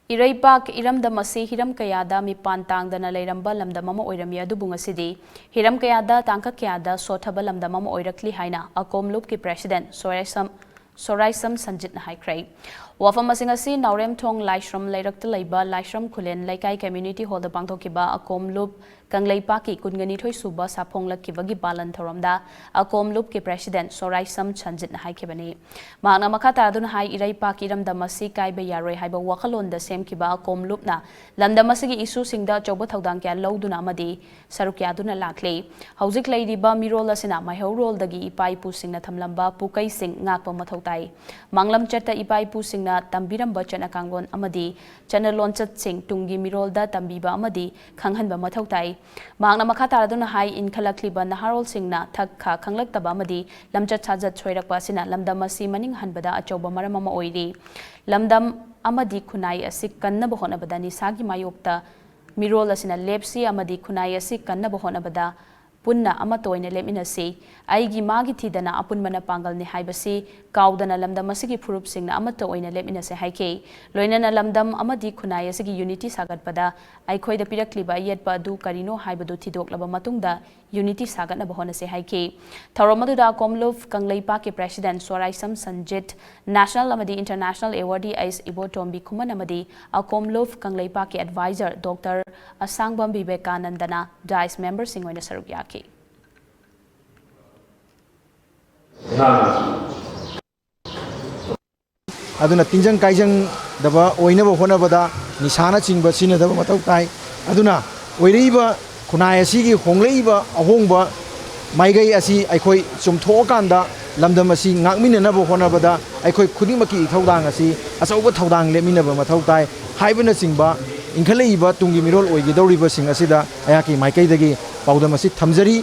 Iraipak iramdam asi hiram kayada mipan tangdana leiramba lamdam ama oirami adubu ngasidi hiram kayada tangka kayada sothaba lamdam ama oirakli haina akomlup ki president Soraisam Sanjit na haikrai wafam asing asi Naurem Thong Laishram leirakta leiba Laishram Khulen Laikai Community Hall da pangthokiba akomlup Kangleipaki kungani thoi suba saphonglakibagi balan thoramda akomlup ki president Soraisam Sanjit na haikebani magna makha taradun hai Iraipak iramdam asi kaiba yaroi haiba wakhalon da semkiba akomlup na lamdam asigi isu singda choba thodang kya loduna amadi sarukya duna lakle hojik leiriba mirol asina maihorol dagi ipai pu singna thamlamba pukai sing ngakpa mathau tai manglam chatta ipai pu singna tambiramba chana kangon amadi chana lonchat sing tungi mirol da tambiba amadi khanghanba mathau tai magna makha taraduna hai inkhalakliba naharol singna thakha khanglaktaba amadi lamchat chajat choirakpa sina lamdam asi maning hanbada achoba maram ama oiri lamdam amadi khunai asi kannaba honabada nisagi mayokta mirol asina lepsi amadi khunai asi kannaba honabada punna amatoina leminasi aigi magi thidana apunmana pangal ni haibasi kaudana lamdam asigi phurup singna amatoina leminase haike loinana lamdam amadi khunai asigi unity sagatpada aikhoida pirakliba yetpa du karino haibadu thidoklaba matungda unity sagatna bahonase haike thoromaduda komluf Kangleipa ke president Soraisam Sanjit national amadi international awardee ais ibotombi khuman amadi akomluf Kangleipa ke advisor Dr Asangbam Vivekanandana dice member singoina saruk yaki aduna tinjang kaijang daba oinaba honabada nisana chingba sina daba matau tai aduna oireiba khunai asigi hongleiba ahongba maigai asi aikoi chumthokanda lamdam asi ngakminanaba honabada aikoi khudimaki thaudang asi achauba thaudang leminaba mathau tai haibana chingba inkhaleiba tungi mirol oigidoriba sing asida ayaki maikai dagi paudam asi thamjari